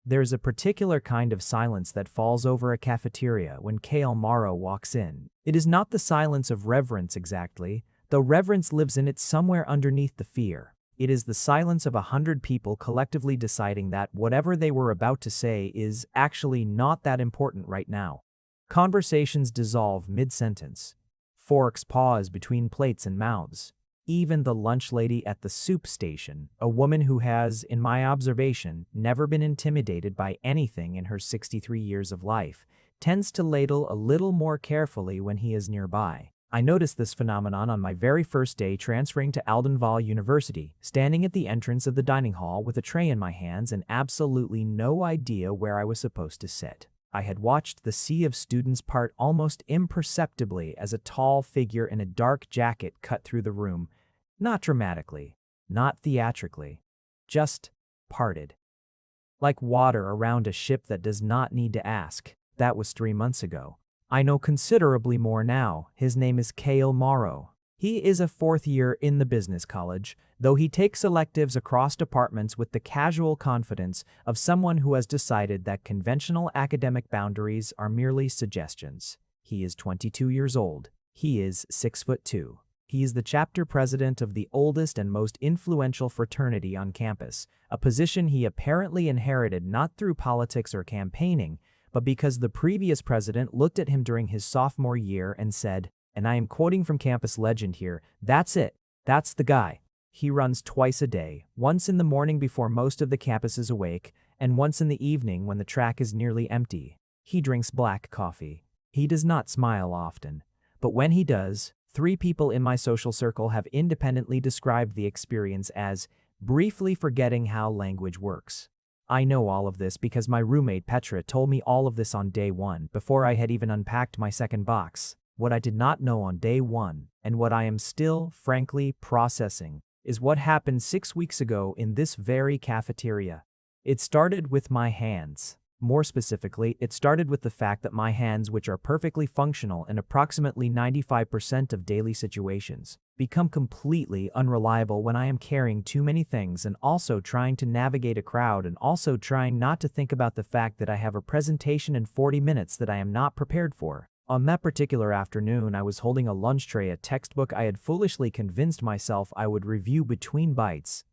There's a particular kind of silence that falls over a cafeteria when Kale Marorrow walks in. It is not the silence of reverence exactly, though reverence lives in it somewhere underneath the fear. It is the silence of 100 people collectively deciding that whatever they were about to say is actually not that important right now. Conversations dissolve mid-sentence. Forks pause between plates and mouths. Even the lunch lady at the soup station, a woman who has, in my observation, never been intimidated by anything in her 63 years of life, tends to ladle a little more carefully when he is nearby. I noticed this phenomenon on my very first day transferring to Aldenval University, standing at the entrance of the dining hall with a tray in my hands and absolutely no idea where I was supposed to sit. I had watched the sea of students part almost imperceptibly as a tall figure in a dark jacket cut through the room. Not dramatically, not theatrically, just parted. Like water around a ship that does not need to ask. That was 3 months ago. I know considerably more now. His name is Kale Marorrow. He is a 4th year in the business college, though he takes electives across departments with the casual confidence of someone who has decided that conventional academic boundaries are merely suggestions. He is 22 years old. He is 6'2". He is the chapter president of the oldest and most influential fraternity on campus, a position he apparently inherited not through politics or campaigning, but because the previous president looked at him during his sophomore year and said, and I am quoting from campus legend here, "That's it. That's the guy." He runs twice a day, once in the morning before most of the campus is awake, and once in the evening when the track is nearly empty. He drinks black coffee. He does not smile often, but when he does, 3 people in my social circle have independently described the experience as briefly forgetting how language works. I know all of this because my roommate Petra told me all of this on day 1 before I had even unpacked my second box. What I did not know on day 1, and what I am still, frankly, processing, is what happened 6 weeks ago in this very cafeteria. It started with my hands. More specifically, it started with the fact that my hands, which are perfectly functional in approximately 95% of daily situations, become completely unreliable when I am carrying too many things and also trying to navigate a crowd and also trying not to think about the fact that I have a presentation in 40 minutes that I am not prepared for. On that particular afternoon, I was holding a lunch tray, a textbook I had foolishly convinced myself I would review between bites,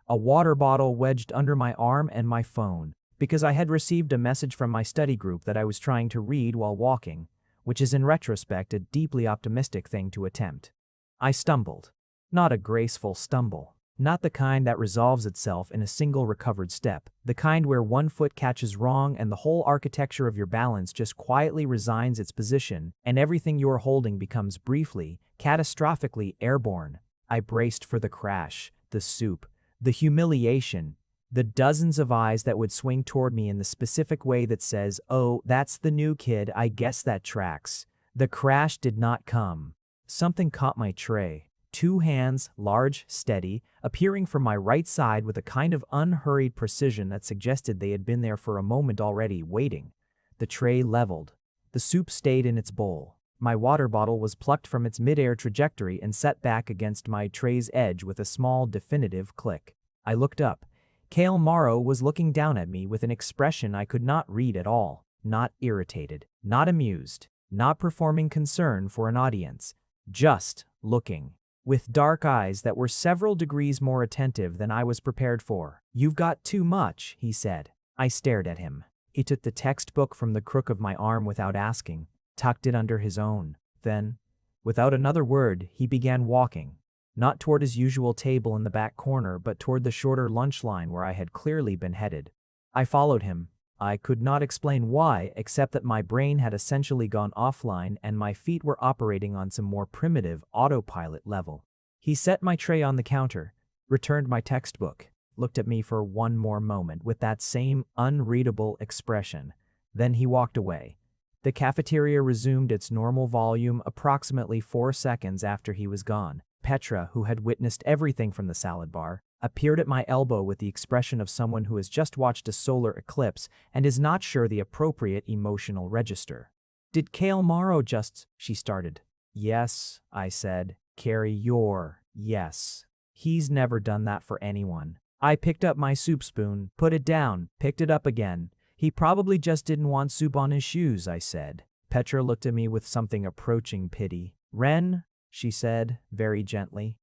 a water bottle wedged under my arm, and my phone, because I had received a message from my study group that I was trying to read while walking, which is in retrospect a deeply optimistic thing to attempt. I stumbled. Not a graceful stumble. Not the kind that resolves itself in a single recovered step. The kind where one foot catches wrong and the whole architecture of your balance just quietly resigns its position and everything you are holding becomes briefly, catastrophically airborne. I braced for the crash, the soup, the humiliation, the dozens of eyes that would swing toward me in the specific way that says, "Oh, that's the new kid, I guess that tracks." The crash did not come. Something caught my tray. 2 hands, large, steady, appearing from my right side with a kind of unhurried precision that suggested they had been there for a moment already, waiting. The tray leveled. The soup stayed in its bowl. My water bottle was plucked from its mid-air trajectory and set back against my tray's edge with a small, definitive click. I looked up. Kale Marorrow was looking down at me with an expression I could not read at all. Not irritated, not amused, not performing concern for an audience. Just looking. With dark eyes that were several degrees more attentive than I was prepared for. "You've got too much," he said. I stared at him. He took the textbook from the crook of my arm without asking, tucked it under his own. Then, without another word, he began walking. Not toward his usual table in the back corner, but toward the shorter lunch line where I had clearly been headed. I followed him. I could not explain why, except that my brain had essentially gone offline and my feet were operating on some more primitive autopilot level. He set my tray on the counter, returned my textbook, looked at me for one more moment with that same unreadable expression. Then he walked away. The cafeteria resumed its normal volume approximately 4 seconds after he was gone. Petra, who had witnessed everything from the salad bar, appeared at my elbow with the expression of someone who has just watched a solar eclipse and is not sure the appropriate emotional register. "Did Kale Marorrow just—" she started. "Yes," I said. "Carry your yes. He's never done that for anyone. I picked up my soup spoon, put it down, picked it up again. He probably just didn't want soup on his shoes, I said. Petra looked at me with something approaching pity. Ren, she said, very gently.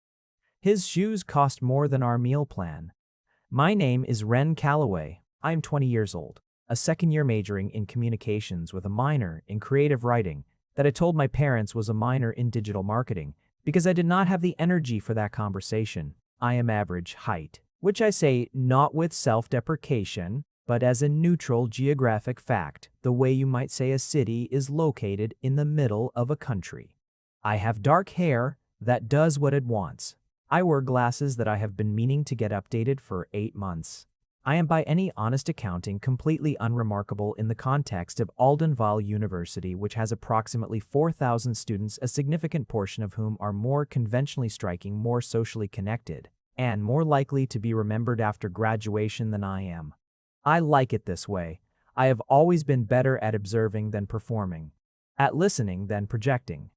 His shoes cost more than our meal plan. My name is Ren Callaway. I'm 20 years old, a second-year majoring in communications with a minor in creative writing that I told my parents was a minor in digital marketing because I did not have the energy for that conversation. I am average height, which I say not with self-deprecation, but as a neutral geographic fact, the way you might say a city is located in the middle of a country. I have dark hair that does what it wants. I wear glasses that I have been meaning to get updated for 8 months. I am by any honest accounting completely unremarkable in the context of Aldenval University, which has approximately 4,000 students, a significant portion of whom are more conventionally striking, more socially connected, and more likely to be remembered after graduation than I am. I like it this way. I have always been better at observing than performing, at listening than projecting.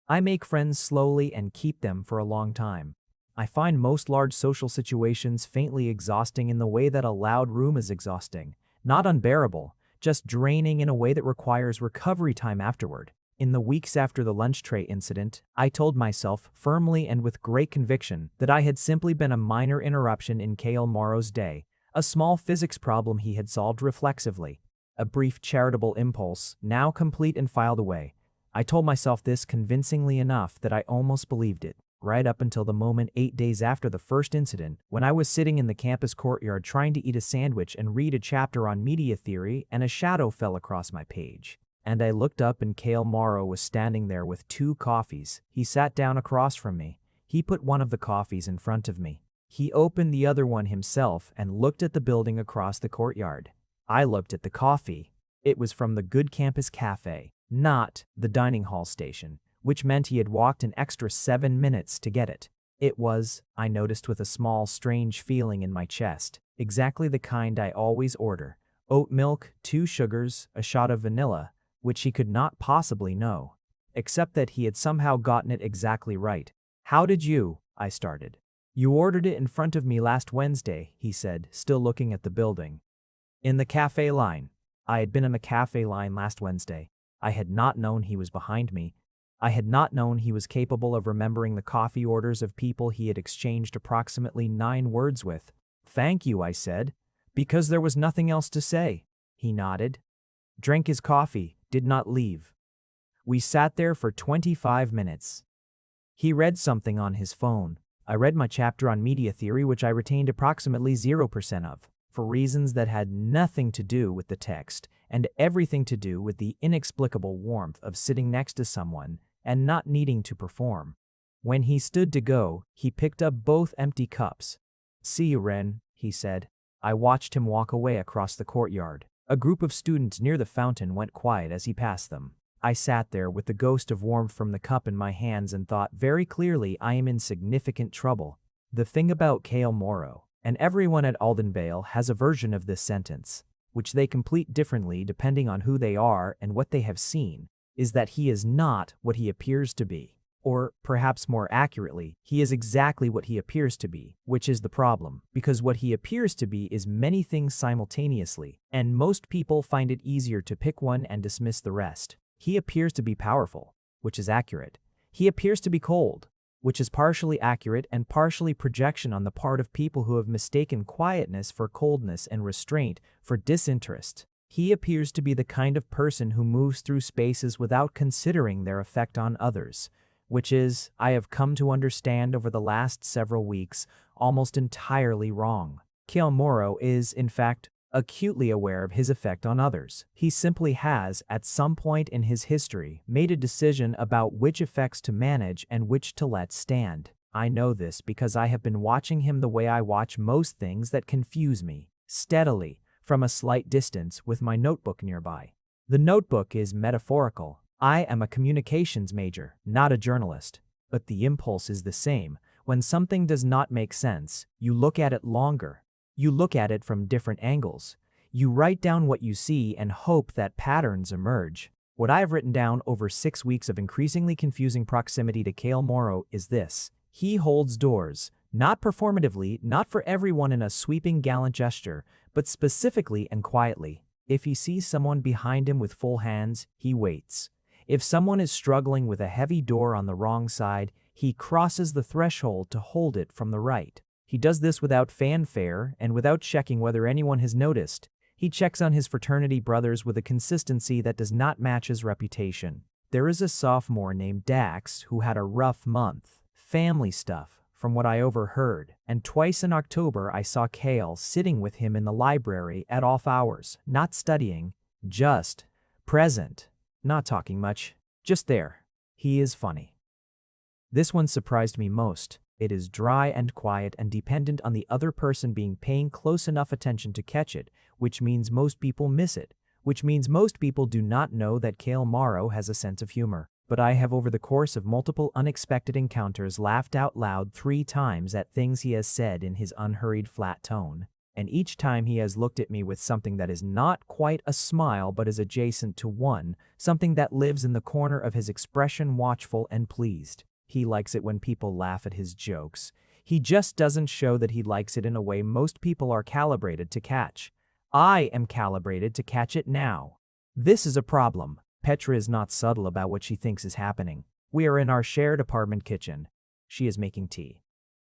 I make friends slowly and keep them for a long time. I find most large social situations faintly exhausting in the way that a loud room is exhausting. Not unbearable, just draining in a way that requires recovery time afterward. In the weeks after the lunch tray incident, I told myself firmly and with great conviction that I had simply been a minor interruption in Kale Marorrow's day, a small physics problem he had solved reflexively, a brief charitable impulse, now complete and filed away. I told myself this convincingly enough that I almost believed it. Right up until the moment 8 days after the first incident, when I was sitting in the campus courtyard trying to eat a sandwich and read a chapter on media theory, and a shadow fell across my page. And I looked up and Kale Marorrow was standing there with 2 coffees. He sat down across from me. He put one of the coffees in front of me. He opened the other one himself and looked at the building across the courtyard. I looked at the coffee. It was from the Good Campus Cafe, not the dining hall station, which meant he had walked an extra 7 minutes to get it. It was, I noticed with a small, strange feeling in my chest, exactly the kind I always order. Oat milk, 2 sugars, a shot of vanilla, which he could not possibly know. Except that he had somehow gotten it exactly right. How did you? I started. You ordered it in front of me last Wednesday, he said, still looking at the building. In the cafe line. I had been in the cafe line last Wednesday. I had not known he was behind me. I had not known he was capable of remembering the coffee orders of people he had exchanged approximately 9 words with. Thank you, I said, because there was nothing else to say. He nodded, drank his coffee, did not leave. We sat there for 25 minutes. He read something on his phone. I read my chapter on media theory, which I retained approximately 0% of, for reasons that had nothing to do with the text and everything to do with the inexplicable warmth of sitting next to someone and not needing to perform. When he stood to go, he picked up both empty cups. See you, Ren, he said. I watched him walk away across the courtyard. A group of students near the fountain went quiet as he passed them. I sat there with the ghost of warmth from the cup in my hands and thought very clearly I am in significant trouble. The thing about Kale Marorrow, and everyone at Aldenval has a version of this sentence, which they complete differently depending on who they are and what they have seen, is that he is not what he appears to be. Or, perhaps more accurately, he is exactly what he appears to be, which is the problem, because what he appears to be is many things simultaneously, and most people find it easier to pick one and dismiss the rest. He appears to be powerful, which is accurate. He appears to be cold, which is partially accurate and partially projection on the part of people who have mistaken quietness for coldness and restraint for disinterest. He appears to be the kind of person who moves through spaces without considering their effect on others, which is, I have come to understand over the last several weeks, almost entirely wrong. Kale Marorrow is, in fact, acutely aware of his effect on others. He simply has, at some point in his history, made a decision about which effects to manage and which to let stand. I know this because I have been watching him the way I watch most things that confuse me, steadily, from a slight distance with my notebook nearby. The notebook is metaphorical. I am a communications major, not a journalist. But the impulse is the same. When something does not make sense, you look at it longer. You look at it from different angles. You write down what you see and hope that patterns emerge. What I have written down over 6 weeks of increasingly confusing proximity to Kale Marorrow is this. He holds doors, Not performatively, not for everyone in a sweeping gallant gesture, but specifically and quietly. If he sees someone behind him with full hands, he waits. If someone is struggling with a heavy door on the wrong side, he crosses the threshold to hold it from the right. He does this without fanfare and without checking whether anyone has noticed. He checks on his fraternity brothers with a consistency that does not match his reputation. There is a sophomore named Dax who had a rough month. Family stuff, from what I overheard, and twice in October I saw Kale sitting with him in the library at off hours, not studying, just present, not talking much, just there. He is funny. This one surprised me most. It is dry and quiet and dependent on the other person paying close enough attention to catch it, which means most people miss it, which means most people do not know that Kale Marorrow has a sense of humor. But I have over the course of multiple unexpected encounters laughed out loud 3 times at things he has said in his unhurried flat tone, and each time he has looked at me with something that is not quite a smile but is adjacent to one, something that lives in the corner of his expression, watchful and pleased. He likes it when people laugh at his jokes. He just doesn't show that he likes it in a way most people are calibrated to catch. I am calibrated to catch it now. This is a problem. Petra is not subtle about what she thinks is happening. We are in our shared apartment kitchen. She is making tea.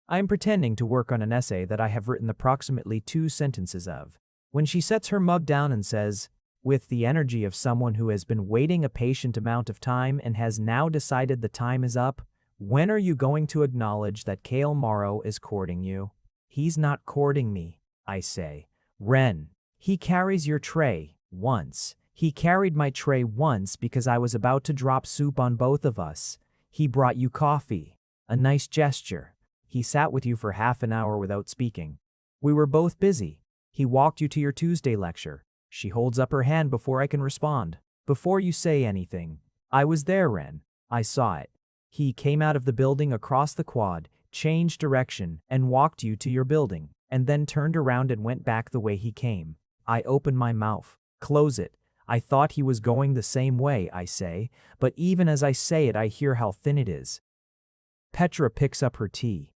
I am pretending to work on an essay that I have written approximately 2 sentences of. When she sets her mug down and says, with the energy of someone who has been waiting a patient amount of time and has now decided the time is up, when are you going to acknowledge that Kale Marorrow is courting you? He's not courting me, I say. Ren, he carries your tray once. He carried my tray once because I was about to drop soup on both of us. He brought you coffee. A nice gesture. He sat with you for half an hour without speaking. We were both busy. He walked you to your Tuesday lecture. She holds up her hand before I can respond. Before you say anything. I was there, Ren. I saw it. He came out of the building across the quad, changed direction, and walked you to your building, and then turned around and went back the way he came. I open my mouth. Close it. I thought he was going the same way, I say, but even as I say it I hear how thin it is. Petra picks up her tea,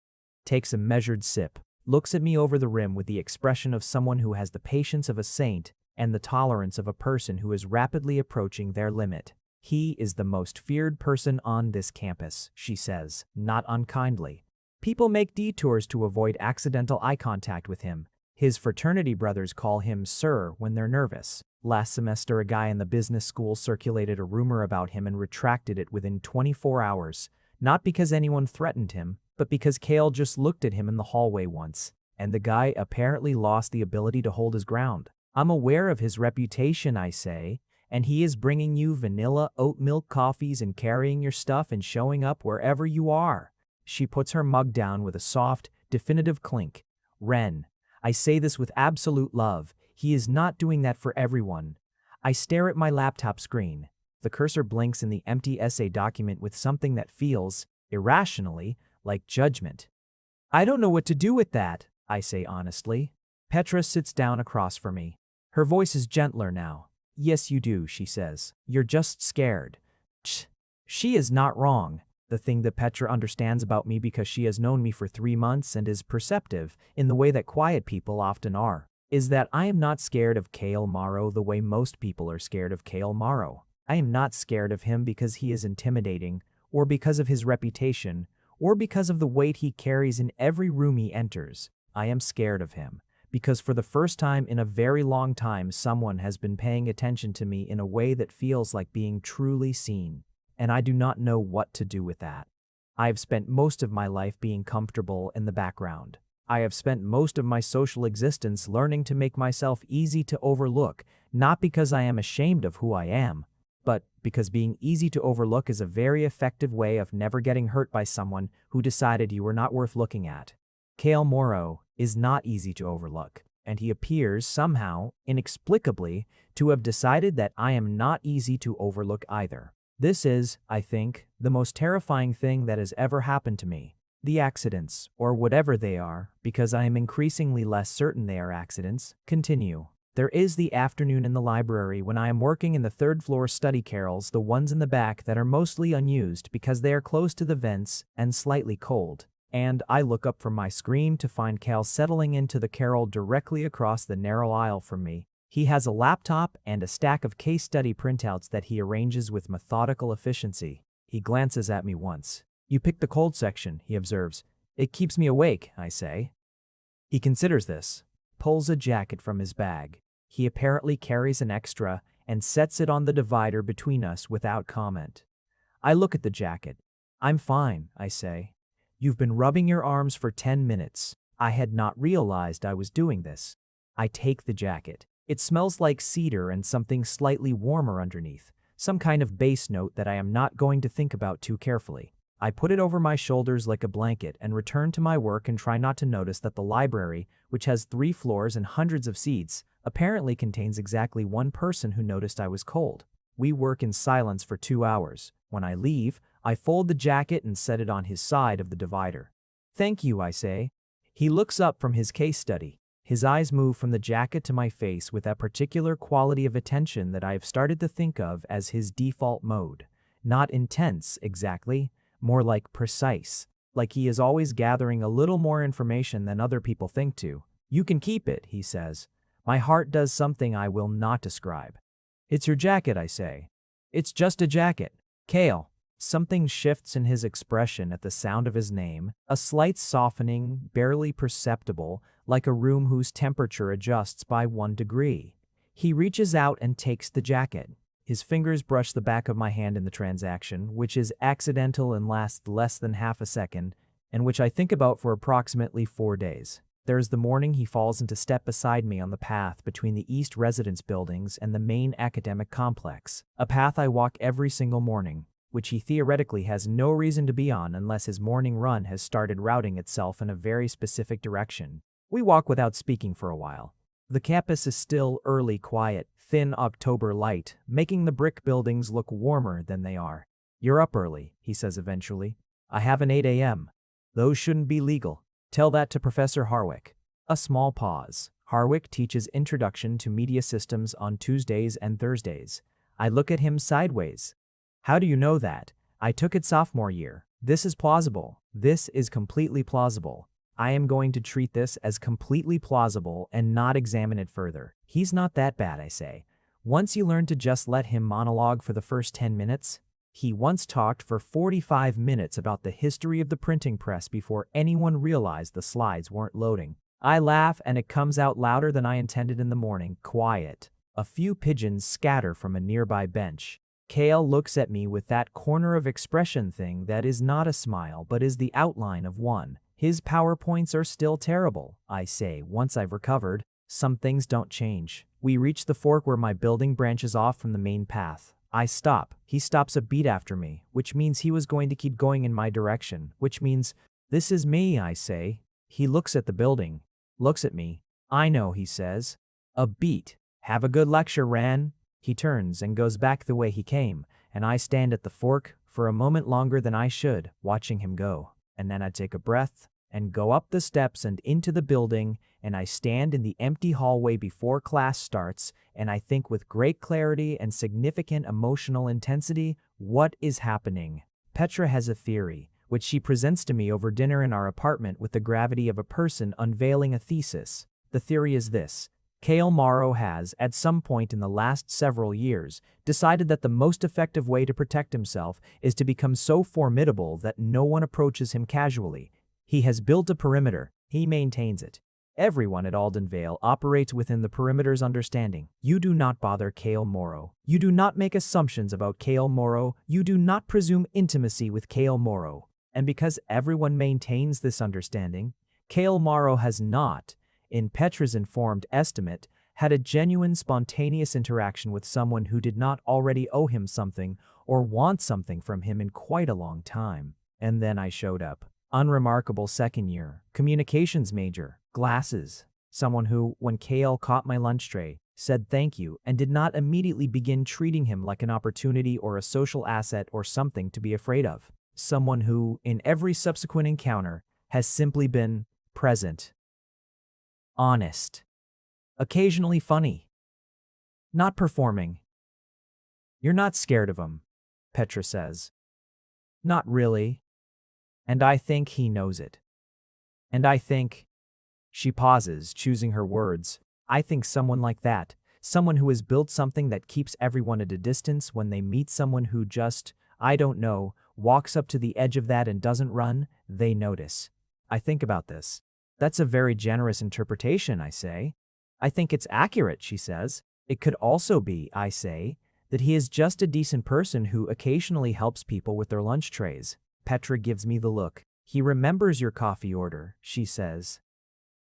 takes a measured sip, looks at me over the rim with the expression of someone who has the patience of a saint and the tolerance of a person who is rapidly approaching their limit. He is the most feared person on this campus, she says, not unkindly. People make detours to avoid accidental eye contact with him. His fraternity brothers call him Sir when they're nervous. Last semester, a guy in the business school circulated a rumor about him and retracted it within 24 hours, not because anyone threatened him, but because Kale just looked at him in the hallway once, and the guy apparently lost the ability to hold his ground. I'm aware of his reputation, I say, and he is bringing you vanilla oat milk coffees and carrying your stuff and showing up wherever you are. She puts her mug down with a soft, definitive clink. Ren, I say this with absolute love. He is not doing that for everyone. I stare at my laptop screen. The cursor blinks in the empty essay document with something that feels, irrationally, like judgment. I don't know what to do with that, I say honestly. Petra sits down across from me. Her voice is gentler now. Yes, you do, she says. You're just scared. Tch. She is not wrong. The thing that Petra understands about me because she has known me for 3 months and is perceptive, in the way that quiet people often are, is that I am not scared of Kale Marorrow the way most people are scared of Kale Marorrow. I am not scared of him because he is intimidating, or because of his reputation, or because of the weight he carries in every room he enters. I am scared of him because for the first time in a very long time someone has been paying attention to me in a way that feels like being truly seen, and I do not know what to do with that. I have spent most of my life being comfortable in the background. I have spent most of my social existence learning to make myself easy to overlook, not because I am ashamed of who I am, but because being easy to overlook is a very effective way of never getting hurt by someone who decided you were not worth looking at. Kale Marorrow is not easy to overlook, and he appears somehow, inexplicably, to have decided that I am not easy to overlook either. This is, I think, the most terrifying thing that has ever happened to me. The accidents, or whatever they are, because I am increasingly less certain they are accidents, continue. There is the afternoon in the library when I am working in the 3rd floor study carrels, the ones in the back that are mostly unused because they are close to the vents and slightly cold, and I look up from my screen to find Kale settling into the carrel directly across the narrow aisle from me. He has a laptop and a stack of case study printouts that he arranges with methodical efficiency. He glances at me once. "You picked the cold section," he observes. "It keeps me awake," I say. He considers this, pulls a jacket from his bag. He apparently carries an extra and sets it on the divider between us without comment. I look at the jacket. "I'm fine," I say. "You've been rubbing your arms for 10 minutes. I had not realized I was doing this." I take the jacket. It smells like cedar and something slightly warmer underneath, some kind of bass note that I am not going to think about too carefully. I put it over my shoulders like a blanket and return to my work and try not to notice that the library, which has 3 floors and hundreds of seats, apparently contains exactly one person who noticed I was cold. We work in silence for 2 hours. When I leave, I fold the jacket and set it on his side of the divider. "Thank you," I say. He looks up from his case study. His eyes move from the jacket to my face with that particular quality of attention that I have started to think of as his default mode. Not intense, exactly, more like precise, like he is always gathering a little more information than other people think to. "You can keep it," he says. My heart does something I will not describe. "It's your jacket," I say. "It's just a jacket. Kale." Something shifts in his expression at the sound of his name, a slight softening, barely perceptible, like a room whose temperature adjusts by 1 degree. He reaches out and takes the jacket. His fingers brush the back of my hand in the transaction, which is accidental and lasts less than half a second, and which I think about for approximately 4 days. There's the morning he falls into step beside me on the path between the East Residence buildings and the main academic complex, a path I walk every single morning, which he theoretically has no reason to be on unless his morning run has started routing itself in a very specific direction. We walk without speaking for a while. The campus is still early, quiet, thin October light, making the brick buildings look warmer than they are. "You're up early," he says eventually. "I have an 8 a.m. Those shouldn't be legal. Tell that to Professor Harwick." A small pause. Harwick teaches Introduction to Media Systems on Tuesdays and Thursdays. I look at him sideways. "How do you know that?" "I took it sophomore year. This is plausible. This is completely plausible. I am going to treat this as completely plausible and not examine it further." "He's not that bad," I say. "Once you learn to just let him monologue for the first 10 minutes. He once talked for 45 minutes about the history of the printing press before anyone realized the slides weren't loading." I laugh and it comes out louder than I intended in the morning. Quiet. A few pigeons scatter from a nearby bench. Kale looks at me with that corner of expression thing that is not a smile but is the outline of one. "His PowerPoints are still terrible," I say once I've recovered. Some things don't change. We reach the fork where my building branches off from the main path. I stop. He stops a beat after me, which means he was going to keep going in my direction, which means, "This is me," I say. He looks at the building, looks at me. "I know," he says. A beat. "Have a good lecture, Ren." He turns and goes back the way he came, and I stand at the fork for a moment longer than I should, watching him go. And then I take a breath and go up the steps and into the building, and I stand in the empty hallway before class starts, and I think with great clarity and significant emotional intensity, what is happening? Petra has a theory, which she presents to me over dinner in our apartment with the gravity of a person unveiling a thesis. The theory is this. Kale Marorrow has, at some point in the last several years, decided that the most effective way to protect himself is to become so formidable that no one approaches him casually. He has built a perimeter. He maintains it. Everyone at Aldenvale operates within the perimeter's understanding. You do not bother Kale Marorrow. You do not make assumptions about Kale Marorrow. You do not presume intimacy with Kale Marorrow. And because everyone maintains this understanding, Kale Marorrow has not, in Petra's informed estimate, had a genuine spontaneous interaction with someone who did not already owe him something or want something from him in quite a long time. And then I showed up. Unremarkable second year, communications major, glasses. Someone who, when Kale caught my lunch tray, said thank you and did not immediately begin treating him like an opportunity or a social asset or something to be afraid of. Someone who, in every subsequent encounter, has simply been present. Honest. Occasionally funny. Not performing. "You're not scared of him," Petra says. "Not really." And I think he knows it. And I think, she pauses, choosing her words, I think someone like that, someone who has built something that keeps everyone at a distance when they meet someone who just, I don't know, walks up to the edge of that and doesn't run, they notice. I think about this. That's a very generous interpretation, I say. I think it's accurate, she says. It could also be, I say, that he is just a decent person who occasionally helps people with their lunch trays. Petra gives me the look. He remembers your coffee order, she says.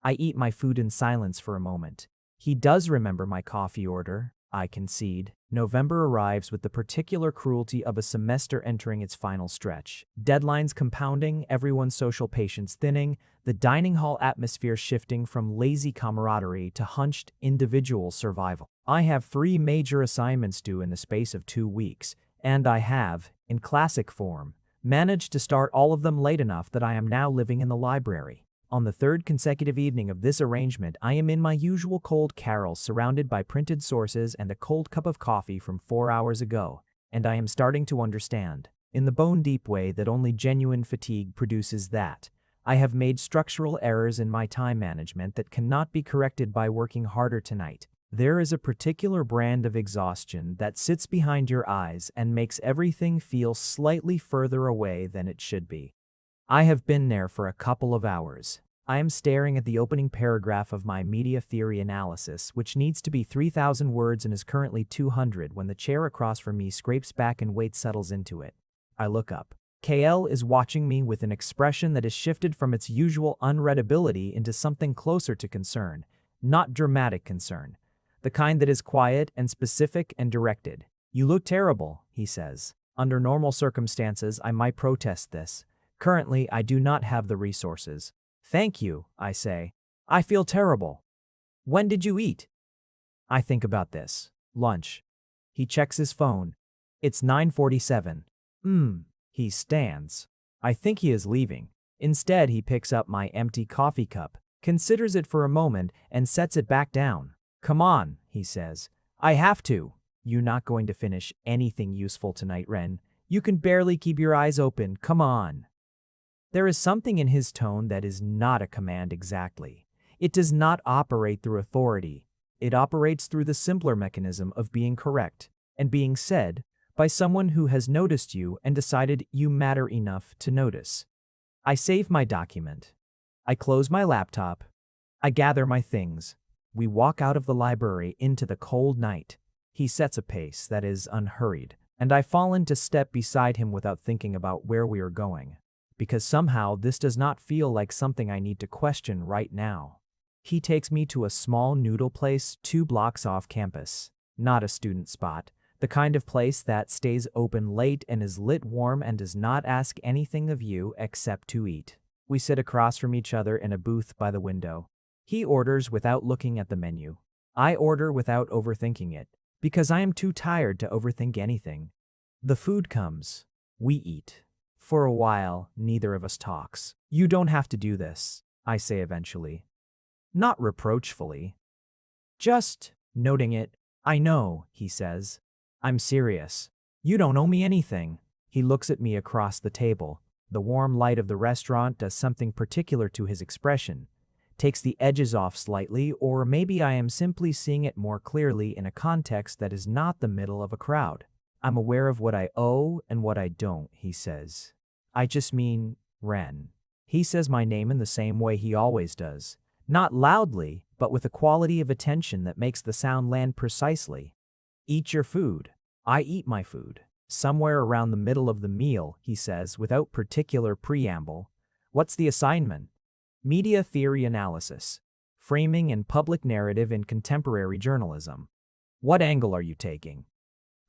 I eat my food in silence for a moment. He does remember my coffee order, I concede. November arrives with the particular cruelty of a semester entering its final stretch. Deadlines compounding, everyone's social patience thinning, the dining hall atmosphere shifting from lazy camaraderie to hunched individual survival. I have 3 major assignments due in the space of 2 weeks, and I have, in classic form, managed to start all of them late enough that I am now living in the library. On the 3rd consecutive evening of this arrangement, I am in my usual cold carrel surrounded by printed sources and a cold cup of coffee from 4 hours ago, and I am starting to understand, in the bone-deep way that only genuine fatigue produces, that I have made structural errors in my time management that cannot be corrected by working harder tonight. There is a particular brand of exhaustion that sits behind your eyes and makes everything feel slightly further away than it should be. I have been there for a couple of hours. I am staring at the opening paragraph of my media theory analysis, which needs to be 3,000 words and is currently 200 when the chair across from me scrapes back and weight settles into it. I look up. Kale is watching me with an expression that has shifted from its usual unreadability into something closer to concern, not dramatic concern, the kind that is quiet and specific and directed. You look terrible, he says. Under normal circumstances, I might protest this. Currently, I do not have the resources. Thank you, I say. I feel terrible. When did you eat? I think about this. Lunch. He checks his phone. It's 9:47. He stands. I think he is leaving. Instead, he picks up my empty coffee cup, considers it for a moment, and sets it back down. Come on, he says. I have to. You're not going to finish anything useful tonight, Ren. You can barely keep your eyes open. Come on. There is something in his tone that is not a command exactly. It does not operate through authority. It operates through the simpler mechanism of being correct and being said by someone who has noticed you and decided you matter enough to notice. I save my document. I close my laptop. I gather my things. We walk out of the library into the cold night. He sets a pace that is unhurried, and I fall into step beside him without thinking about where we are going, because somehow this does not feel like something I need to question right now. He takes me to a small noodle place 2 blocks off campus. Not a student spot, the kind of place that stays open late and is lit warm and does not ask anything of you except to eat. We sit across from each other in a booth by the window. He orders without looking at the menu. I order without overthinking it, because I am too tired to overthink anything. The food comes. We eat. For a while, neither of us talks. You don't have to do this, I say eventually. Not reproachfully. Just noting it. I know, he says. I'm serious. You don't owe me anything. He looks at me across the table. The warm light of the restaurant does something particular to his expression. Takes the edges off slightly, or maybe I am simply seeing it more clearly in a context that is not the middle of a crowd. I'm aware of what I owe and what I don't, he says. I just mean, Ren. He says my name in the same way he always does. Not loudly, but with a quality of attention that makes the sound land precisely. Eat your food. I eat my food. Somewhere around the middle of the meal, he says, without particular preamble. What's the assignment? Media theory analysis. Framing and public narrative in contemporary journalism. What angle are you taking?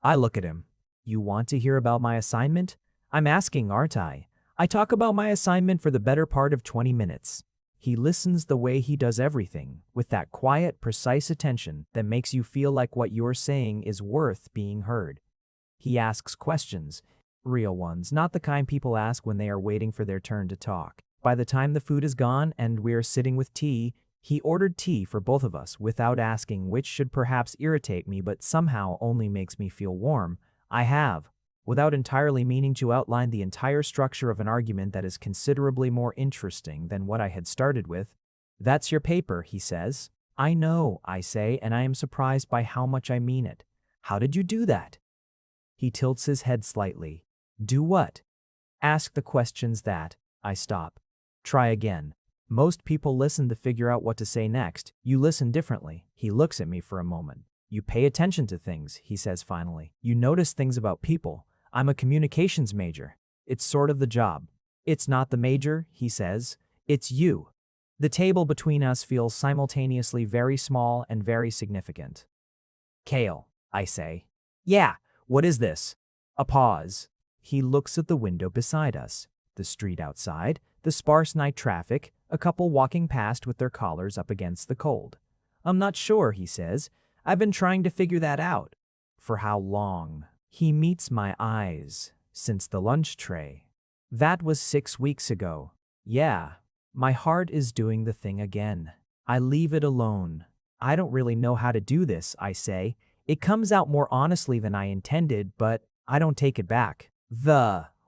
I look at him. You want to hear about my assignment? I'm asking, aren't I? I talk about my assignment for the better part of 20 minutes. He listens the way he does everything, with that quiet, precise attention that makes you feel like what you're saying is worth being heard. He asks questions, real ones, not the kind people ask when they are waiting for their turn to talk. By the time the food is gone and we're sitting with tea, he ordered tea for both of us without asking, which should perhaps irritate me but somehow only makes me feel warm. I have. without entirely meaning to outline the entire structure of an argument that is considerably more interesting than what I had started with. "That's your paper," he says. "I know," I say, and I am surprised by how much I mean it. "How did you do that?" He tilts his head slightly. "Do what?" "Ask the questions that." I stop. "Try again." "Most people listen to figure out what to say next. You listen differently." He looks at me for a moment. "You pay attention to things," he says finally. "You notice things about people. I'm a communications major. It's sort of the job." "It's not the major," he says. "It's you." The table between us feels simultaneously very small and very significant. "Kale," I say. "Yeah, what is this?" A pause. He looks at the window beside us. The street outside, the sparse night traffic, a couple walking past with their collars up against the cold. "I'm not sure," he says. "I've been trying to figure that out." "For how long?" He meets my eyes. "Since the lunch tray." "That was 6 weeks ago." "Yeah." My heart is doing the thing again. I leave it alone. "I don't really know how to do this," I say. "It comes out more honestly than I intended, but I don't take it back.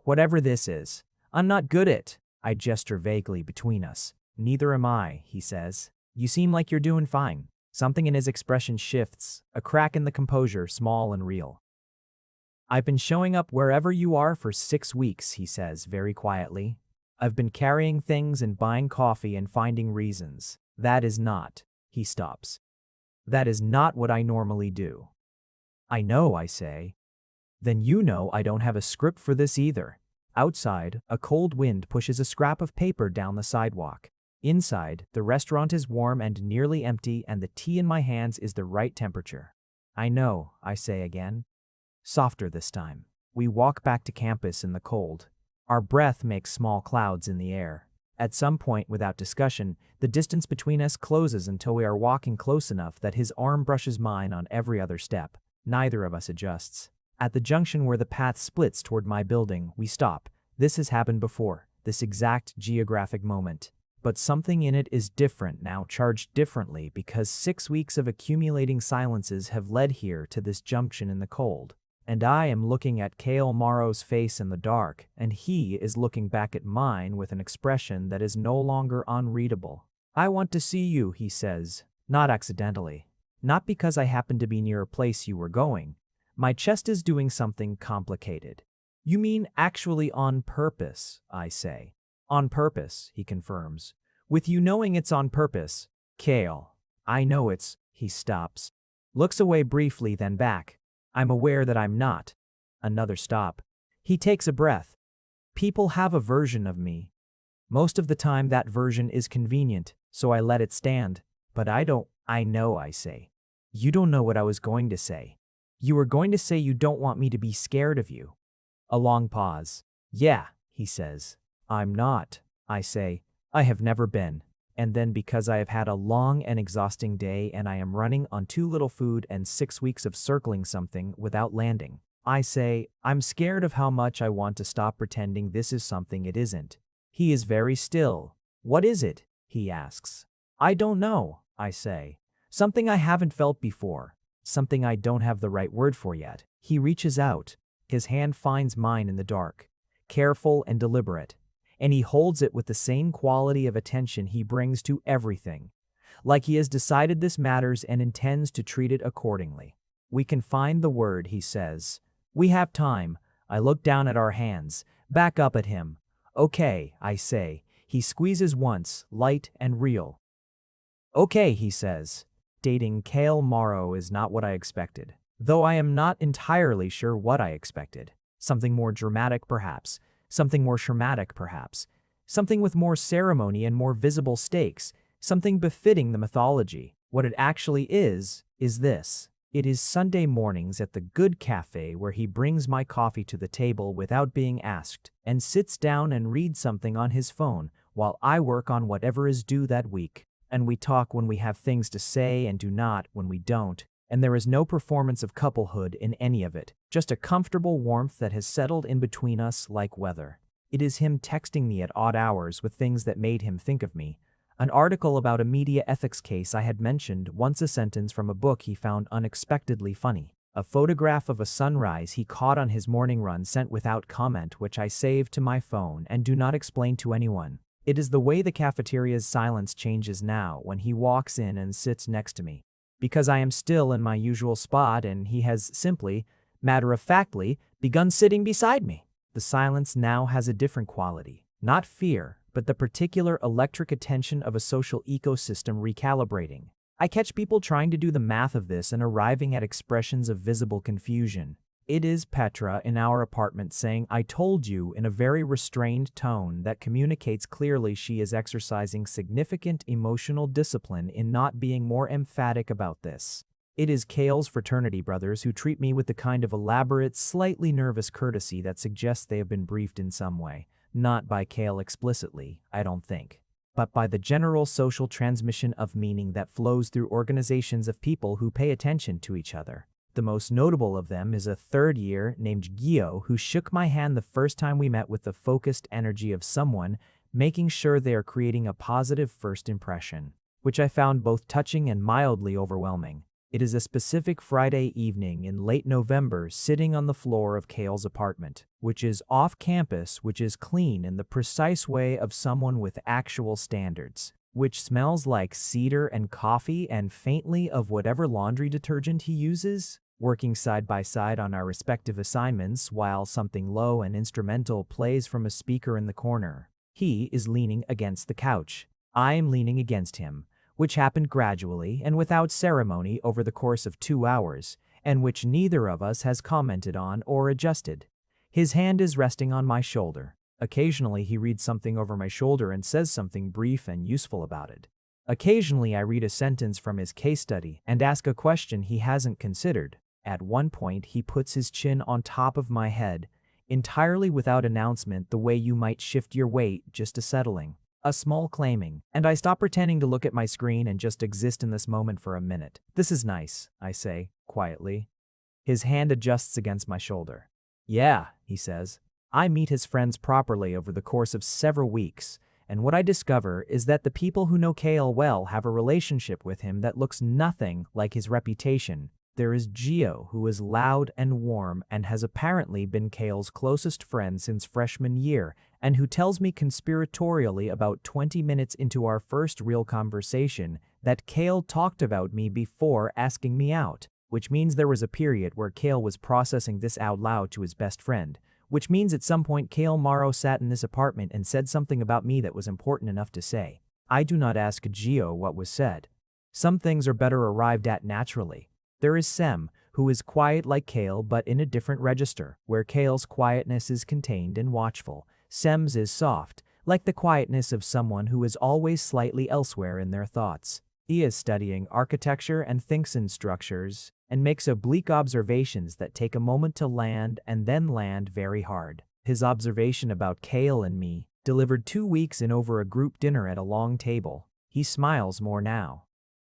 Whatever this is, I'm not good at." I gesture vaguely between us. "Neither am I," he says. "You seem like you're doing fine." Something in his expression shifts, a crack in the composure, small and real. "I've been showing up wherever you are for 6 weeks," he says very quietly. "I've been carrying things and buying coffee and finding reasons. That is not." He stops. "That is not what I normally do." "I know," I say. "Then you know I don't have a script for this either." Outside, a cold wind pushes a scrap of paper down the sidewalk. Inside, the restaurant is warm and nearly empty, and the tea in my hands is the right temperature. "I know," I say again. Softer this time. We walk back to campus in the cold. Our breath makes small clouds in the air. At some point, without discussion, the distance between us closes until we are walking close enough that his arm brushes mine on every other step. Neither of us adjusts. At the junction where the path splits toward my building, we stop. This has happened before, this exact geographic moment. But something in it is different now, charged differently, because 6 weeks of accumulating silences have led here to this junction in the cold. And I am looking at Kale Marorrow's face in the dark, and he is looking back at mine with an expression that is no longer unreadable. "I want to see you," he says, not accidentally. Not because I happen to be near a place you were going. My chest is doing something complicated. "You mean actually on purpose," I say. "On purpose," he confirms. "With you knowing it's on purpose." "Kale, I know it's..." He stops. Looks away briefly, then back. "I'm aware that I'm not." Another stop. He takes a breath. "People have a version of me. Most of the time that version is convenient, so I let it stand. But I don't..." "I know," I say. "You don't know what I was going to say. You were going to say you don't want me to be scared of you." A long pause. "Yeah," he says. "I'm not," I say. "I have never been." And then, because I have had a long and exhausting day and I am running on too little food and 6 weeks of circling something without landing, I say, "I'm scared of how much I want to stop pretending this is something it isn't." He is very still. "What is it?" he asks. "I don't know," I say. "Something I haven't felt before. Something I don't have the right word for yet." He reaches out. His hand finds mine in the dark, careful and deliberate, and he holds it with the same quality of attention he brings to everything, like he has decided this matters and intends to treat it accordingly. "We can find the word," he says. "We have time." I look down at our hands, back up at him. "Okay," I say. He squeezes once, light and real. "Okay," he says. Dating Kale Marorrow is not what I expected, though I am not entirely sure what I expected. Something more dramatic, perhaps. Something more shamanic, perhaps. Something with more ceremony and more visible stakes. Something befitting the mythology. What it actually is this. It is Sunday mornings at the Good Cafe where he brings my coffee to the table without being asked, and sits down and reads something on his phone while I work on whatever is due that week. And we talk when we have things to say and do not when we don't. And there is no performance of couplehood in any of it, just a comfortable warmth that has settled in between us like weather. It is him texting me at odd hours with things that made him think of me. An article about a media ethics case I had mentioned, once a sentence from a book he found unexpectedly funny. A photograph of a sunrise he caught on his morning run sent without comment, which I saved to my phone and do not explain to anyone. It is the way the cafeteria's silence changes now when he walks in and sits next to me. Because I am still in my usual spot and he has simply, matter-of-factly, begun sitting beside me. The silence now has a different quality. Not fear, but the particular electric attention of a social ecosystem recalibrating. I catch people trying to do the math of this and arriving at expressions of visible confusion. It is Petra in our apartment saying, "I told you," in a very restrained tone that communicates clearly she is exercising significant emotional discipline in not being more emphatic about this. It is Kale's fraternity brothers who treat me with the kind of elaborate, slightly nervous courtesy that suggests they have been briefed in some way. Not by Kale explicitly, I don't think, but by the general social transmission of meaning that flows through organizations of people who pay attention to each other. The most notable of them is a third year named Gio who shook my hand the first time we met with the focused energy of someone making sure they are creating a positive first impression, which I found both touching and mildly overwhelming. It is a specific Friday evening in late November sitting on the floor of Kale's apartment, which is off campus, which is clean in the precise way of someone with actual standards, which smells like cedar and coffee and faintly of whatever laundry detergent he uses, working side by side on our respective assignments while something low and instrumental plays from a speaker in the corner. He is leaning against the couch. I am leaning against him, which happened gradually and without ceremony over the course of 2 hours, and which neither of us has commented on or adjusted. His hand is resting on my shoulder. Occasionally he reads something over my shoulder and says something brief and useful about it. Occasionally I read a sentence from his case study and ask a question he hasn't considered. At one point he puts his chin on top of my head, entirely without announcement, the way you might shift your weight just a settling. A small claiming, and I stop pretending to look at my screen and just exist in this moment for a minute. "This is nice," I say, quietly. His hand adjusts against my shoulder. "Yeah," he says. I meet his friends properly over the course of several weeks, and what I discover is that the people who know Kale well have a relationship with him that looks nothing like his reputation. There is Gio, who is loud and warm and has apparently been Kale's closest friend since freshman year, and who tells me conspiratorially about 20 minutes into our first real conversation that Kale talked about me before asking me out, which means there was a period where Kale was processing this out loud to his best friend, which means at some point Kale Marorrow sat in this apartment and said something about me that was important enough to say. I do not ask Gio what was said. Some things are better arrived at naturally. There is Sem, who is quiet like Kale but in a different register, where Kale's quietness is contained and watchful. Sem's is soft, like the quietness of someone who is always slightly elsewhere in their thoughts. He is studying architecture and thinks in structures, and makes oblique observations that take a moment to land and then land very hard. His observation about Kale and me, delivered 2 weeks in over a group dinner at a long table. He smiles more now.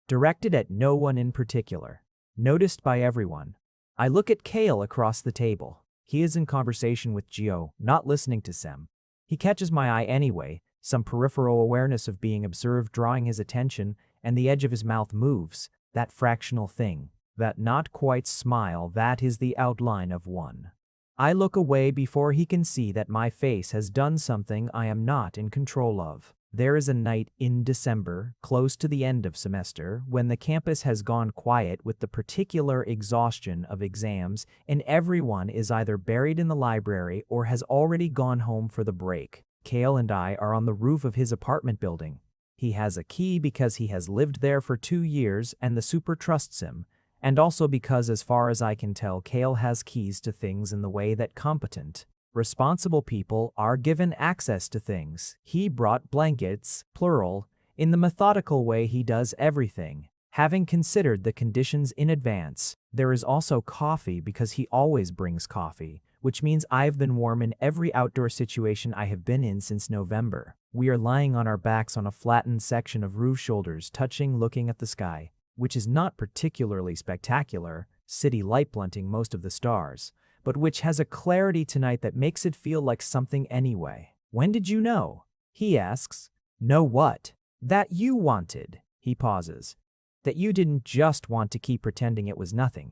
Directed at no one in particular. Noticed by everyone. I look at Kale across the table. He is in conversation with Gio, not listening to Sem. He catches my eye anyway, some peripheral awareness of being observed drawing his attention, and the edge of his mouth moves, that fractional thing, that not quite smile that is the outline of one. I look away before he can see that my face has done something I am not in control of. There is a night in December, close to the end of semester, when the campus has gone quiet with the particular exhaustion of exams, and everyone is either buried in the library or has already gone home for the break. Kale and I are on the roof of his apartment building. He has a key because he has lived there for 2 years and the super trusts him, and also because, as far as I can tell, Kale has keys to things in the way that competent, responsible people are given access to things. He brought blankets, plural, in the methodical way he does everything, having considered the conditions in advance. There is also coffee because he always brings coffee, which means I've been warm in every outdoor situation I have been in since November. We are lying on our backs on a flattened section of roof shoulders touching, looking at the sky, which is not particularly spectacular, city light blunting most of the stars, but which has a clarity tonight that makes it feel like something anyway. "When did you know?" he asks. "Know what?" "That you wanted." He pauses. "That you didn't just want to keep pretending it was nothing."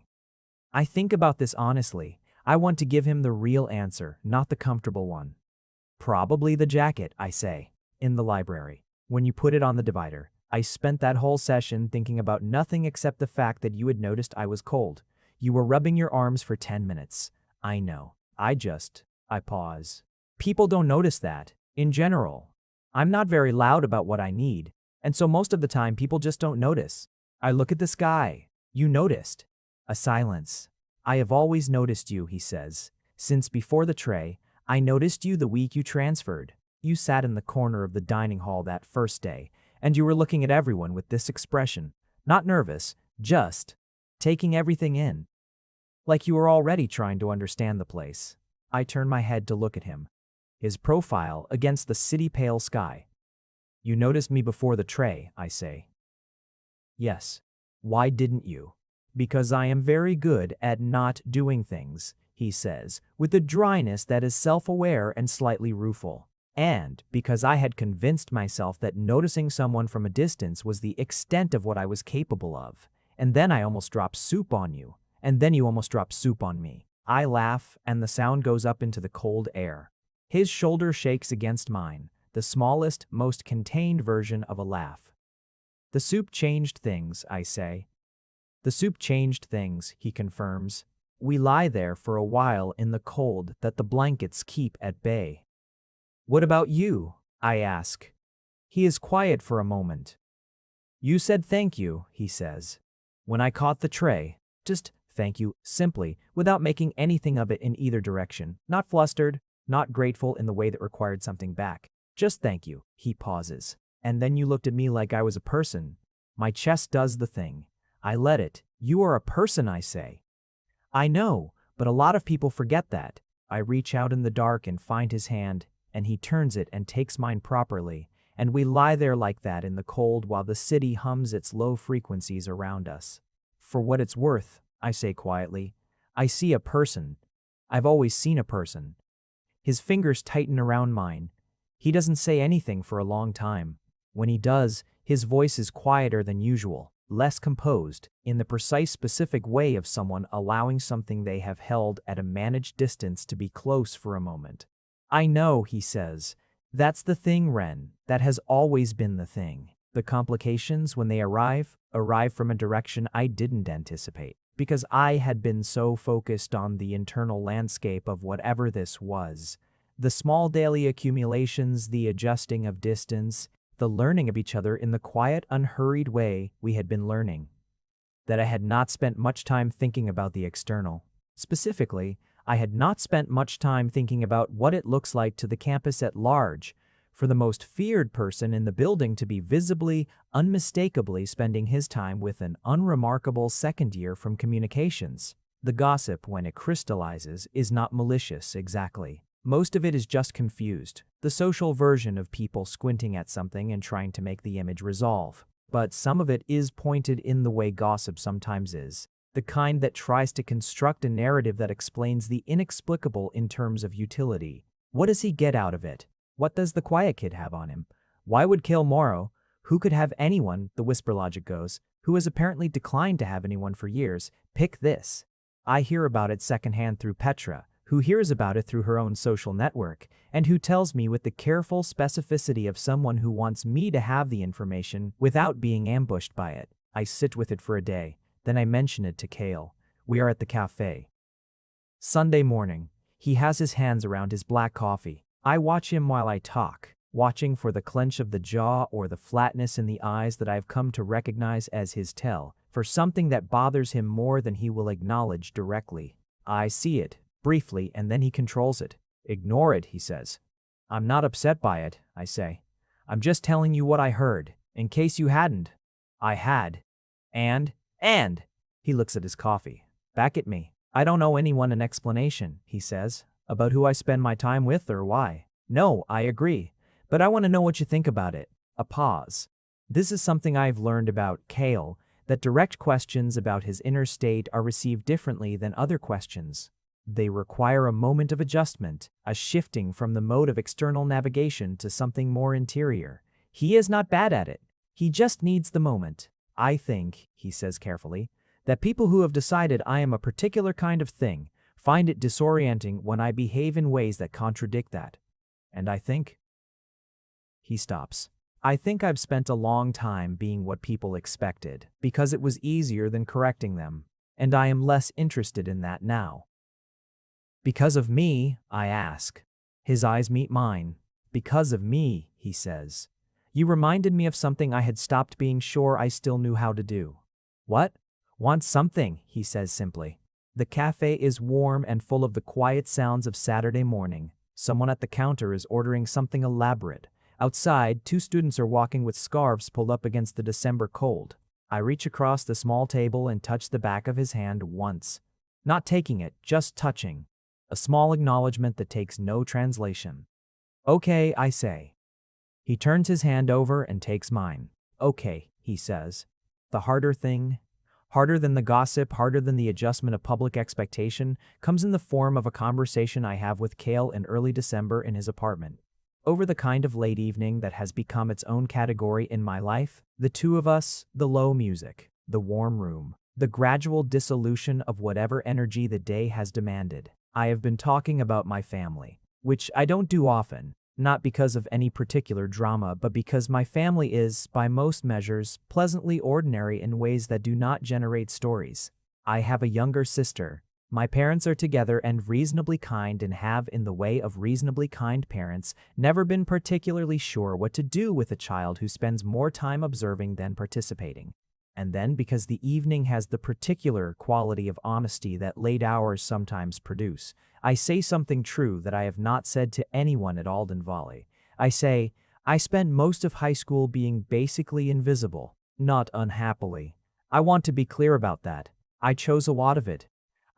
I think about this honestly. I want to give him the real answer, not the comfortable one. Probably the jacket, I say. In the library. When you put it on the divider. I spent that whole session thinking about nothing except the fact that you had noticed I was cold. You were rubbing your arms for 10 minutes. I know. I pause. People don't notice that, in general. I'm not very loud about what I need, and so most of the time people just don't notice. I look at the sky. You noticed. A silence. I have always noticed you, he says. Since before the tray, I noticed you the week you transferred. You sat in the corner of the dining hall that first day, and you were looking at everyone with this expression. Not nervous, just taking everything in. Like you were already trying to understand the place. I turn my head to look at him. His profile against the city pale sky. You noticed me before the tray, I say. Yes. Why didn't you? Because I am very good at not doing things, he says, with a dryness that is self-aware and slightly rueful. And because I had convinced myself that noticing someone from a distance was the extent of what I was capable of. And then I almost dropped soup on you. And then you almost dropped soup on me. I laugh, and the sound goes up into the cold air. His shoulder shakes against mine, the smallest, most contained version of a laugh. The soup changed things, I say. The soup changed things, he confirms. We lie there for a while in the cold that the blankets keep at bay. What about you? I ask. He is quiet for a moment. You said thank you, he says. When I caught the tray, just thank you, simply, without making anything of it in either direction. Not flustered, not grateful in the way that required something back. Just thank you, he pauses. And then you looked at me like I was a person. My chest does the thing. I let it. You are a person, I say. I know, but a lot of people forget that. I reach out in the dark and find his hand, and he turns it and takes mine properly, and we lie there like that in the cold while the city hums its low frequencies around us. For what it's worth, I say quietly, I see a person. I've always seen a person. His fingers tighten around mine. He doesn't say anything for a long time. When he does, his voice is quieter than usual, less composed, in the precise specific way of someone allowing something they have held at a managed distance to be close for a moment. I know, he says. That's the thing, Ren. That has always been the thing. The complications, when they arrive from a direction I didn't anticipate, because I had been so focused on the internal landscape of whatever this was. The small daily accumulations, the adjusting of distance, the learning of each other in the quiet, unhurried way we had been learning. That I had not spent much time thinking about the external. Specifically, I had not spent much time thinking about what it looks like to the campus at large, for the most feared person in the building to be visibly, unmistakably spending his time with an unremarkable second year from communications. The gossip, when it crystallizes, is not malicious exactly. Most of it is just confused, the social version of people squinting at something and trying to make the image resolve. But some of it is pointed in the way gossip sometimes is, the kind that tries to construct a narrative that explains the inexplicable in terms of utility. What does he get out of it? What does the quiet kid have on him? Why would Kale Marorrow, who could have anyone, the whisper logic goes, who has apparently declined to have anyone for years, pick this? I hear about it secondhand through Petra, who hears about it through her own social network, and who tells me with the careful specificity of someone who wants me to have the information without being ambushed by it. I sit with it for a day, then I mention it to Kale. We are at the cafe. Sunday morning. He has his hands around his black coffee. I watch him while I talk, watching for the clench of the jaw or the flatness in the eyes that I've come to recognize as his tell, for something that bothers him more than he will acknowledge directly. I see it, briefly, and then he controls it. Ignore it, he says. I'm not upset by it, I say. I'm just telling you what I heard, in case you hadn't. I had. And, he looks at his coffee. Back at me. I don't owe anyone an explanation, he says, about who I spend my time with or why. No, I agree, but I want to know what you think about it. A pause. This is something I've learned about Kale, that direct questions about his inner state are received differently than other questions. They require a moment of adjustment, a shifting from the mode of external navigation to something more interior. He is not bad at it. He just needs the moment. I think, he says carefully, That people who have decided I am a particular kind of thing find it disorienting when I behave in ways that contradict that. And I think... He stops. I think I've spent a long time being what people expected, because it was easier than correcting them, and I am less interested in that now. Because of me, I ask. His eyes meet mine. Because of me, he says. You reminded me of something I had stopped being sure I still knew how to do. What? Want something, he says simply. The cafe is warm and full of the quiet sounds of Saturday morning. Someone at the counter is ordering something elaborate. Outside, 2 students are walking with scarves pulled up against the December cold. I reach across the small table and touch the back of his hand once. Not taking it, just touching. A small acknowledgement that takes no translation. Okay, I say. He turns his hand over and takes mine. Okay, he says. The harder thing, harder than the gossip, harder than the adjustment of public expectation, comes in the form of a conversation I have with Kale in early December in his apartment. Over the kind of late evening that has become its own category in my life, the two of us, the low music, the warm room, the gradual dissolution of whatever energy the day has demanded. I have been talking about my family, which I don't do often, not because of any particular drama, but because my family is, by most measures, pleasantly ordinary in ways that do not generate stories. I have a younger sister. My parents are together and reasonably kind and have, in the way of reasonably kind parents, never been particularly sure what to do with a child who spends more time observing than participating. And then, because the evening has the particular quality of honesty that late hours sometimes produce, I say something true that I have not said to anyone at Alden Valley. I say, I spent most of high school being basically invisible, not unhappily. I want to be clear about that. I chose a lot of it.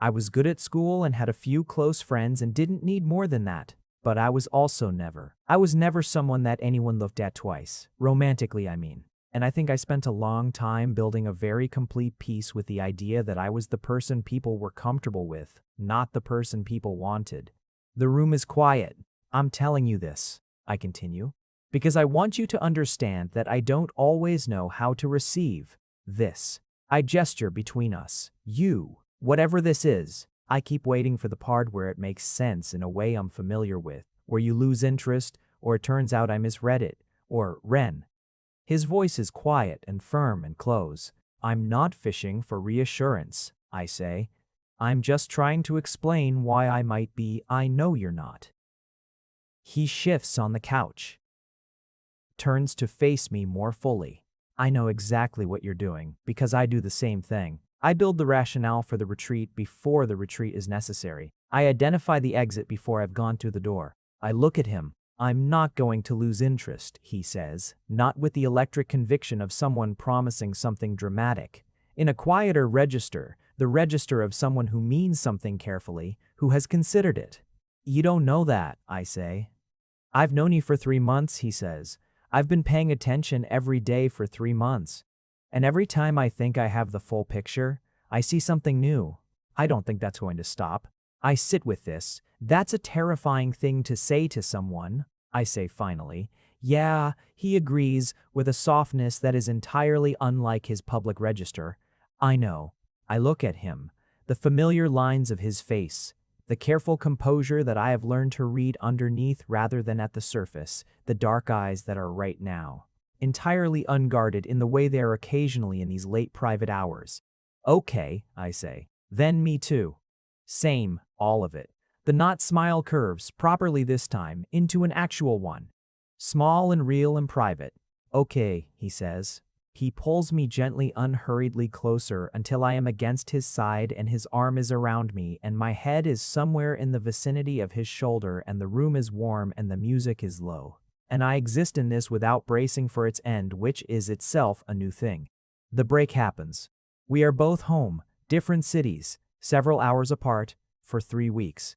I was good at school and had a few close friends and didn't need more than that. But I was never someone that anyone looked at twice. Romantically, I mean. And I think I spent a long time building a very complete peace with the idea that I was the person people were comfortable with, not the person people wanted. The room is quiet. I'm telling you this, I continue, because I want you to understand that I don't always know how to receive this. I gesture between us. You, whatever this is. I keep waiting for the part where it makes sense in a way I'm familiar with, where you lose interest, or it turns out I misread it, or Ren. His voice is quiet and firm and close. I'm not fishing for reassurance, I say. I'm just trying to explain why I might be. I know you're not. He shifts on the couch. Turns to face me more fully. I know exactly what you're doing, because I do the same thing. I build the rationale for the retreat before the retreat is necessary. I identify the exit before I've gone through the door. I look at him. I'm not going to lose interest, he says, not with the electric conviction of someone promising something dramatic. In a quieter register, the register of someone who means something carefully, who has considered it. You don't know that, I say. I've known you for 3 months, he says. I've been paying attention every day for 3 months. And every time I think I have the full picture, I see something new. I don't think that's going to stop. I sit with this. That's a terrifying thing to say to someone, I say finally. Yeah, he agrees, with a softness that is entirely unlike his public register. I know. I look at him, the familiar lines of his face, the careful composure that I have learned to read underneath rather than at the surface, the dark eyes that are right now, entirely unguarded in the way they are occasionally in these late private hours. Okay, I say. Then me too. Same, all of it. The not smile curves, properly this time, into an actual one. Small and real and private. Okay, he says. He pulls me gently, unhurriedly closer until I am against his side and his arm is around me and my head is somewhere in the vicinity of his shoulder and the room is warm and the music is low. And I exist in this without bracing for its end, which is itself a new thing. The break happens. We are both home, different cities, several hours apart, for 3 weeks.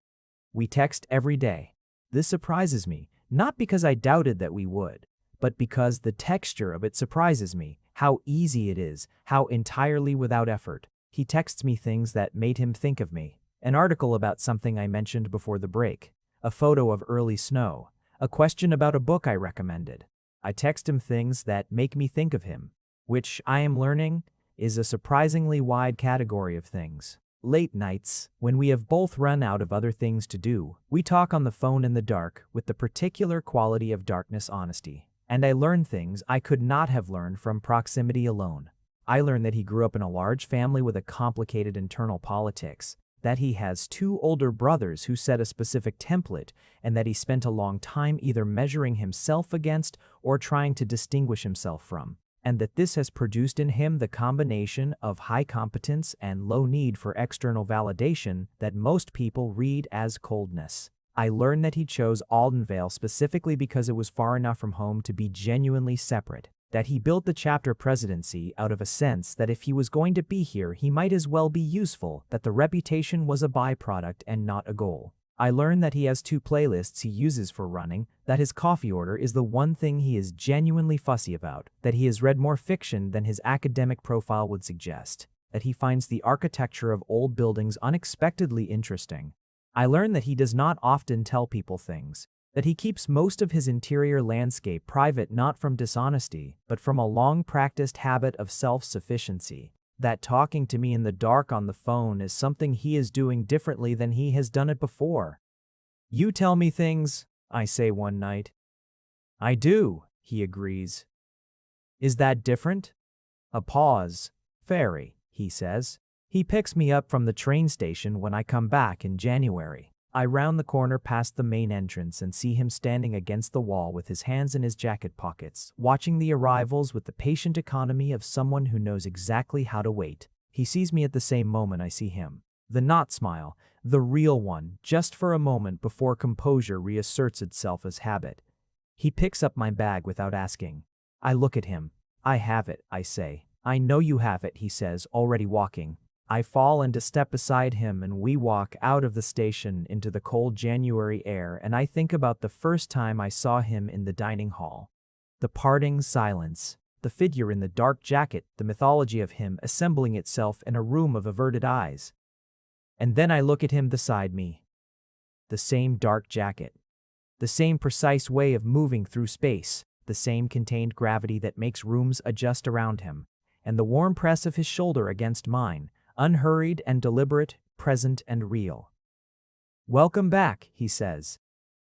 We text every day. This surprises me, not because I doubted that we would, but because the texture of it surprises me, how easy it is, how entirely without effort. He texts me things that made him think of me. An article about something I mentioned before the break, a photo of early snow, a question about a book I recommended. I text him things that make me think of him, which I am learning is a surprisingly wide category of things. Late nights, when we have both run out of other things to do, we talk on the phone in the dark with the particular quality of darkness honesty. And I learn things I could not have learned from proximity alone. I learn that he grew up in a large family with a complicated internal politics, that he has 2 older brothers who set a specific template, and that he spent a long time either measuring himself against or trying to distinguish himself from, and that this has produced in him the combination of high competence and low need for external validation that most people read as coldness. I learned that he chose Aldenvale specifically because it was far enough from home to be genuinely separate, that he built the chapter presidency out of a sense that if he was going to be here he might as well be useful, that the reputation was a byproduct and not a goal. I learned that he has 2 playlists he uses for running, that his coffee order is the one thing he is genuinely fussy about, that he has read more fiction than his academic profile would suggest, that he finds the architecture of old buildings unexpectedly interesting. I learned that he does not often tell people things, that he keeps most of his interior landscape private not from dishonesty, but from a long-practiced habit of self-sufficiency, that talking to me in the dark on the phone is something he is doing differently than he has done it before. "You tell me things," I say one night. "I do," he agrees. "Is that different?" A pause. "Very," he says. He picks me up from the train station when I come back in January. I round the corner past the main entrance and see him standing against the wall with his hands in his jacket pockets, watching the arrivals with the patient economy of someone who knows exactly how to wait. He sees me at the same moment I see him. The not smile, the real one, just for a moment before composure reasserts itself as habit. He picks up my bag without asking. I look at him. "I have it," I say. "I know you have it," he says, already walking. I fall into step beside him and we walk out of the station into the cold January air, and I think about the first time I saw him in the dining hall. The parting silence, the figure in the dark jacket, the mythology of him assembling itself in a room of averted eyes. And then I look at him beside me. The same dark jacket. The same precise way of moving through space, the same contained gravity that makes rooms adjust around him, and the warm press of his shoulder against mine, unhurried and deliberate, present and real. "Welcome back," he says.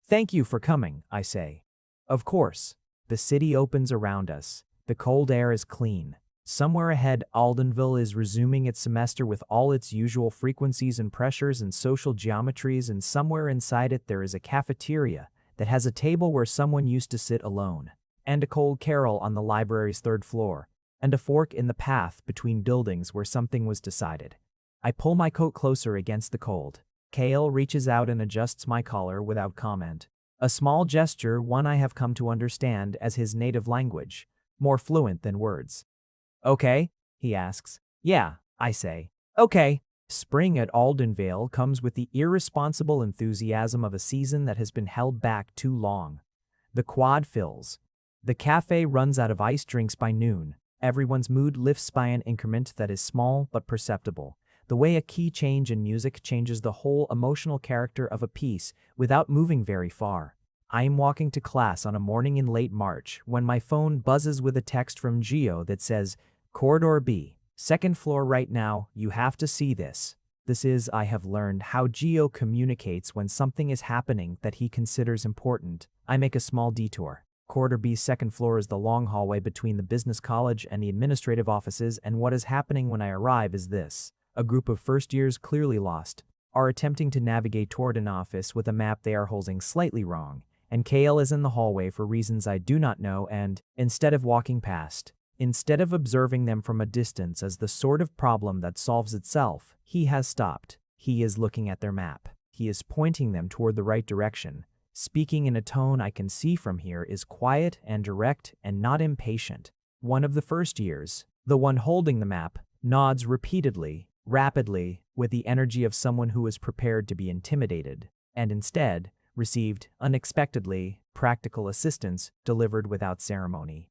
"Thank you for coming," I say. Of course. The city opens around us. The cold air is clean. Somewhere ahead, Aldenville is resuming its semester with all its usual frequencies and pressures and social geometries, and somewhere inside it there is a cafeteria that has a table where someone used to sit alone, and a cold carol on the library's 3rd floor, and a fork in the path between buildings where something was decided. I pull my coat closer against the cold. Kale reaches out and adjusts my collar without comment. A small gesture, one I have come to understand as his native language, more fluent than words. "Okay?" he asks. "Yeah," I say. "Okay." Spring at Aldenvale comes with the irresponsible enthusiasm of a season that has been held back too long. The quad fills. The cafe runs out of iced drinks by noon. Everyone's mood lifts by an increment that is small but perceptible, the way a key change in music changes the whole emotional character of a piece without moving very far. I am walking to class on a morning in late March when my phone buzzes with a text from Gio that says, "Corridor B, 2nd floor right now, you have to see this." This is, I have learned, how Gio communicates when something is happening that he considers important. I make a small detour. Corridor B's 2nd floor is the long hallway between the business college and the administrative offices, and what is happening when I arrive is this. A group of first years, clearly lost, are attempting to navigate toward an office with a map they are holding slightly wrong, and Kale is in the hallway for reasons I do not know, and, instead of walking past, instead of observing them from a distance as the sort of problem that solves itself, he has stopped. He is looking at their map. He is pointing them toward the right direction. Speaking in a tone I can see from here is quiet and direct and not impatient. One of the first years, the one holding the map, nods repeatedly, rapidly, with the energy of someone who is prepared to be intimidated, and instead received, unexpectedly, practical assistance delivered without ceremony.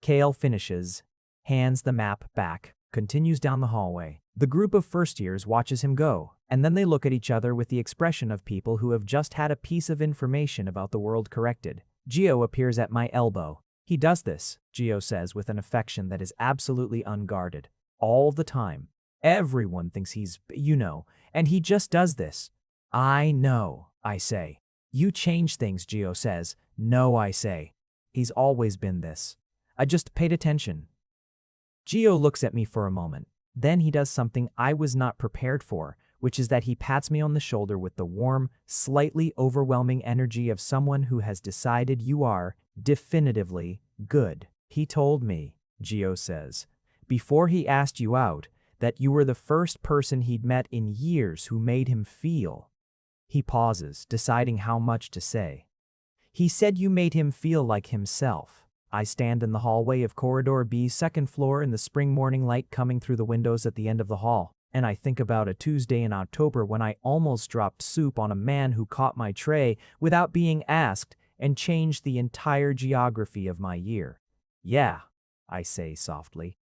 Kale finishes, hands the map back, continues down the hallway. The group of first years watches him go, and then they look at each other with the expression of people who have just had a piece of information about the world corrected. Gio appears at my elbow. "He does this," Gio says with an affection that is absolutely unguarded, all the time. Everyone thinks he's, and he just does this. I know, I say. You change things, Gio says. No, I say. He's always been this. I just paid attention. Gio looks at me for a moment. Then he does something I was not prepared for, which is that he pats me on the shoulder with the warm, slightly overwhelming energy of someone who has decided you are, definitively, good. He told me, Gio says, before he asked you out, that you were the first person he'd met in years who made him feel. He pauses, deciding how much to say. He said you made him feel like himself. I stand in the hallway of Corridor B's second floor in the spring morning light coming through the windows at the end of the hall, and I think about a Tuesday in October when I almost dropped soup on a man who caught my tray without being asked and changed the entire geography of my year. Yeah, I say softly.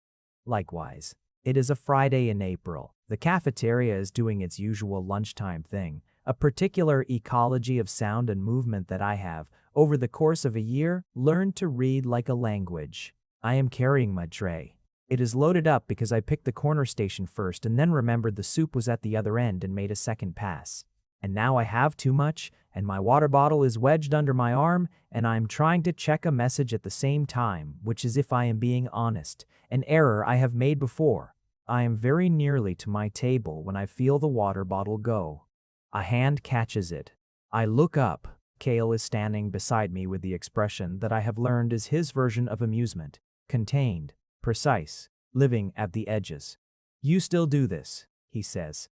Likewise. It is a Friday in April. The cafeteria is doing its usual lunchtime thing, a particular ecology of sound and movement that I have, over the course of a year, learned to read like a language. I am carrying my tray. It is loaded up because I picked the corner station first and then remembered the soup was at the other end and made a second pass. And now I have too much, and my water bottle is wedged under my arm, and I am trying to check a message at the same time, which is, if I am being honest, an error I have made before. I am very nearly to my table when I feel the water bottle go. A hand catches it. I look up. Kale is standing beside me with the expression that I have learned is his version of amusement. Contained, precise, living at the edges. You still do this, he says.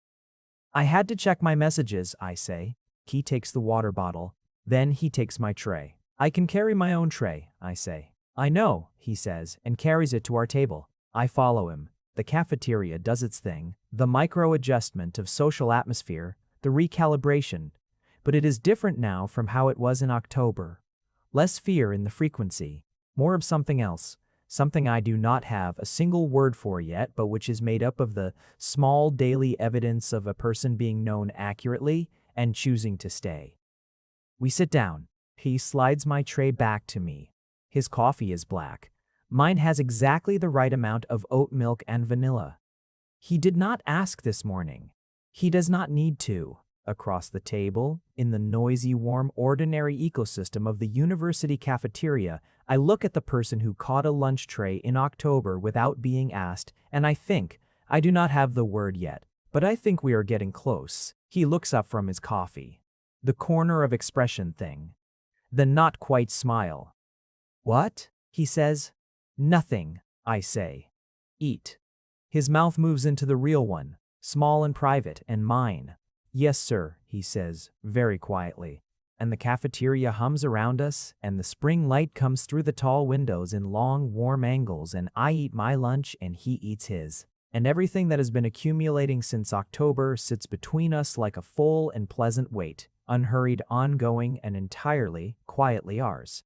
I had to check my messages, I say. He takes the water bottle. Then he takes my tray. I can carry my own tray, I say. I know, he says, and carries it to our table. I follow him. The cafeteria does its thing, the micro-adjustment of social atmosphere, the recalibration. But it is different now from how it was in October. Less fear in the frequency, more of something else, something I do not have a single word for yet, but which is made up of the small daily evidence of a person being known accurately and choosing to stay. We sit down. He slides my tray back to me. His coffee is black. Mine has exactly the right amount of oat milk and vanilla. He did not ask this morning. He does not need to. Across the table, in the noisy, warm, ordinary ecosystem of the university cafeteria, I look at the person who caught a lunch tray in October without being asked, and I think, I do not have the word yet, but I think we are getting close. He looks up from his coffee. The corner of expression thing. The not quite smile. What? He says. Nothing, I say. Eat. His mouth moves into the real one, small and private, and mine. Yes, sir, he says, very quietly. And the cafeteria hums around us, and the spring light comes through the tall windows in long, warm angles, and I eat my lunch and he eats his. And everything that has been accumulating since October sits between us like a full and pleasant weight, unhurried, ongoing, and entirely, quietly ours.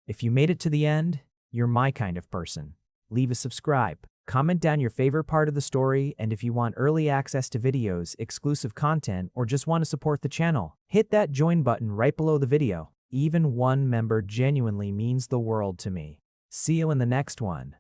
If you made it to the end, you're my kind of person. Leave a subscribe. Comment down your favorite part of the story, and if you want early access to videos, exclusive content, or just want to support the channel, hit that join button right below the video. Even one member genuinely means the world to me. See you in the next one.